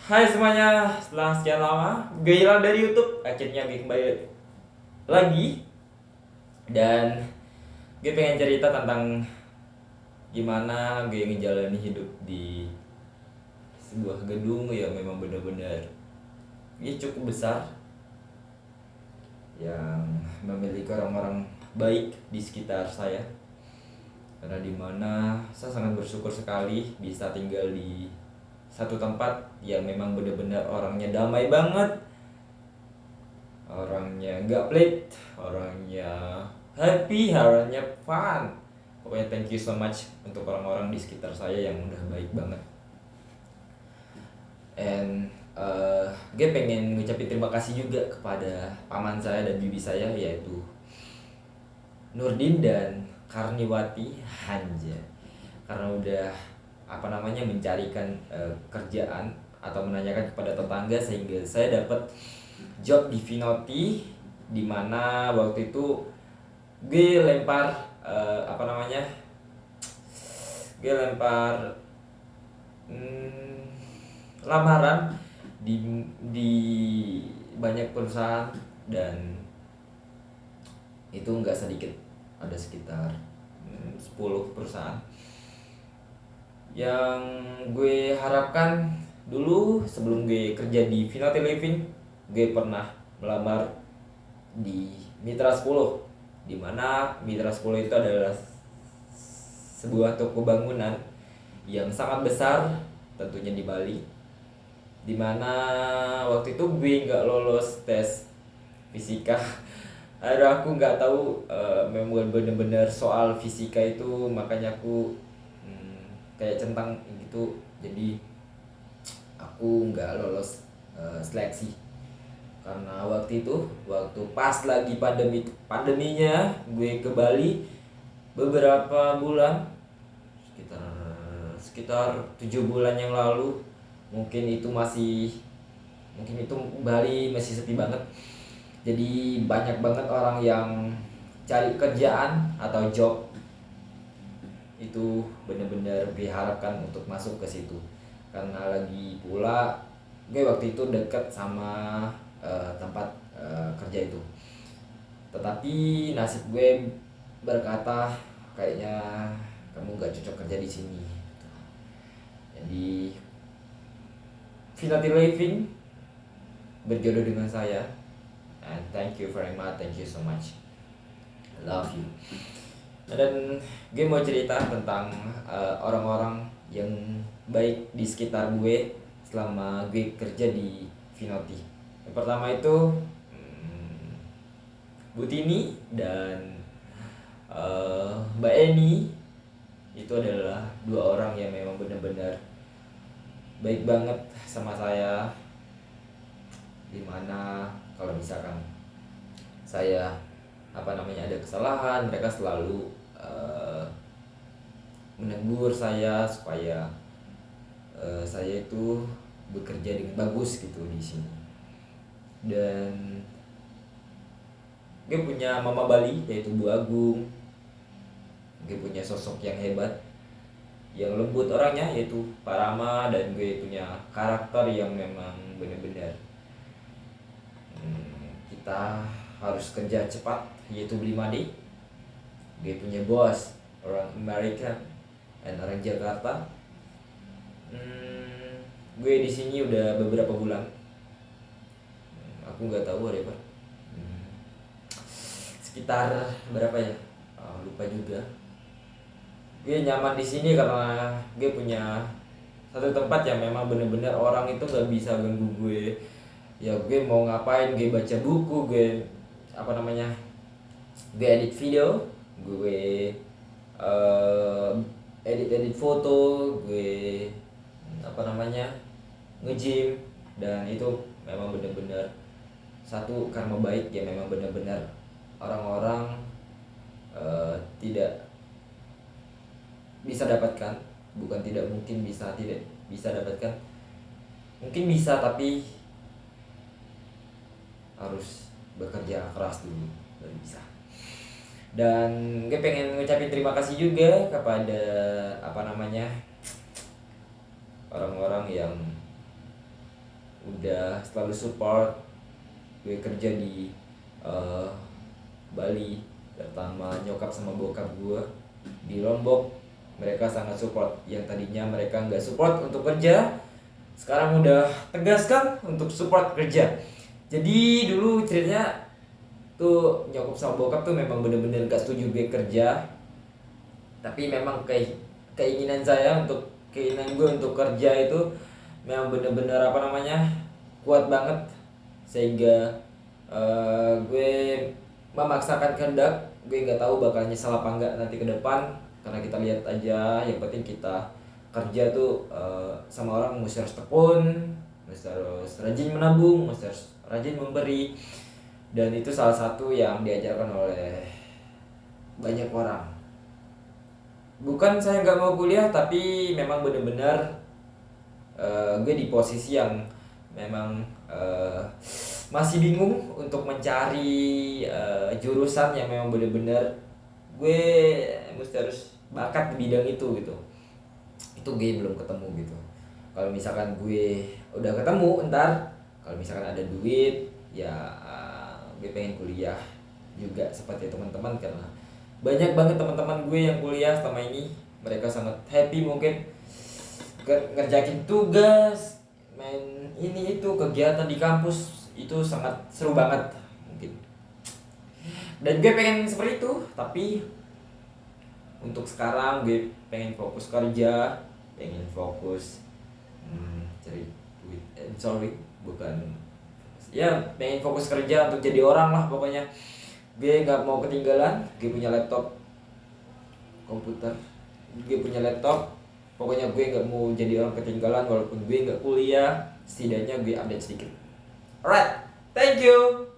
Hai semuanya, setelah sekian lama gue hilang dari YouTube, akhirnya gue kembali lagi dan gue pengen cerita tentang gimana gue ngejalani hidup di sebuah gedung yang memang benar-benar cukup besar, yang memiliki orang-orang baik di sekitar saya. Karena dimana saya sangat bersyukur sekali bisa tinggal di satu tempat yang memang benar-benar orangnya damai banget, orangnya nggak pelit, orangnya happy, orangnya fun. Pokoknya thank you so much untuk orang-orang di sekitar saya yang udah baik banget. And gue pengen ngucapin terima kasih juga kepada paman saya dan bibi saya, yaitu Nurdin dan Karniwati Hanja, karena udah mencarikan kerjaan atau menanyakan kepada tetangga sehingga saya dapat job di Vinoti, di mana waktu itu gue lempar gue lempar hmm, lamaran di banyak perusahaan, dan itu nggak sedikit, ada sekitar 10 perusahaan yang gue harapkan. Dulu sebelum gue kerja di Vinoti Living, gue pernah melamar di Mitra 10, di mana Mitra 10 itu adalah sebuah toko bangunan yang sangat besar, tentunya di Bali, di mana waktu itu gue nggak lolos tes fisika. Aduh, aku nggak tahu, memang bener-bener soal fisika itu, makanya aku kayak centang gitu, jadi aku nggak lolos seleksi. Karena waktu pas lagi pandeminya gue ke Bali beberapa bulan, sekitar sekitar 7 bulan yang lalu. Mungkin itu Bali masih sepi banget, jadi banyak banget orang yang cari kerjaan atau job. Itu bener-bener diharapkan untuk masuk ke situ, karena lagi pula gue waktu itu deket sama tempat kerja itu. Tetapi nasib gue berkata, kayaknya kamu gak cocok kerja di sini. Jadi Vinati Living berjodoh dengan saya, and thank you very much, thank you so much, I love you. Dan gue mau cerita tentang orang-orang yang baik di sekitar gue selama gue kerja di Vinoti. Yang pertama itu Bu Tini dan Mbak Eni. Itu adalah dua orang yang memang benar-benar baik banget sama saya, dimana kalau misalkan saya ada kesalahan, mereka selalu menegur saya supaya saya itu bekerja dengan bagus gitu di sini. Dan gue punya mama Bali, yaitu Bu Agung. Gue punya sosok yang hebat, yang lembut orangnya, yaitu Pak Rama. Dan gue punya karakter yang memang benar-benar kita harus kerja cepat, yaitu 5D. Gue punya bos orang Amerika dan orang Jakarta. Gue di sini udah beberapa bulan. Aku nggak tahu ada apa. Sekitar berapa ya? Lupa juga. Gue nyaman di sini karena gue punya satu tempat yang memang bener-bener orang itu nggak bisa ganggu gue. Ya gue mau ngapain, gue baca buku, gue gue edit video, gue edit foto, gue nge-gym. Dan itu memang benar-benar satu karma baik yang memang benar-benar orang-orang tidak bisa dapatkan. Bukan tidak mungkin bisa, tidak bisa dapatkan, mungkin bisa, tapi harus bekerja keras dulu baru bisa. Dan gue pengen ngucapin terima kasih juga kepada orang-orang yang udah selalu support gue kerja di eh, Bali, terutama nyokap sama bokap gue di Lombok. Mereka sangat support, yang tadinya mereka nggak support untuk kerja sekarang udah tegaskan untuk support kerja. Jadi dulu ceritanya tuh nyokap sama bokap tuh memang bener-bener gak setuju gue kerja, tapi memang keinginan gue untuk kerja itu memang bener-bener apa namanya kuat banget, sehingga gue memaksakan kehendak. Gue nggak tahu bakal nyesel apa enggak nanti ke depan, karena kita lihat aja, yang penting kita kerja tuh sama orang mesti harus tekun, mesti harus rajin menabung, mesti harus rajin memberi, dan itu salah satu yang diajarkan oleh banyak orang. Bukan saya nggak mau kuliah, tapi memang benar-benar gue di posisi yang memang masih bingung untuk mencari jurusan yang memang benar-benar gue mesti harus bakat di bidang itu gitu. Itu gue belum ketemu gitu. Kalau misalkan gue udah ketemu ntar, kalau misalkan ada duit ya gue pengen kuliah juga seperti teman-teman, karena banyak banget teman-teman gue yang kuliah selama ini. Mereka sangat happy mungkin ngerjain tugas, main ini itu kegiatan di kampus itu sangat seru banget mungkin. Dan gue pengen seperti itu, tapi untuk sekarang gue pengen fokus kerja, pengen fokus cari duit. Bukan, ya pengen fokus kerja untuk jadi orang lah pokoknya. Gue nggak mau ketinggalan. Gue punya laptop komputer, gue punya laptop, pokoknya gue nggak mau jadi orang ketinggalan. Walaupun gue nggak kuliah, setidaknya gue update sedikit. Alright, thank you.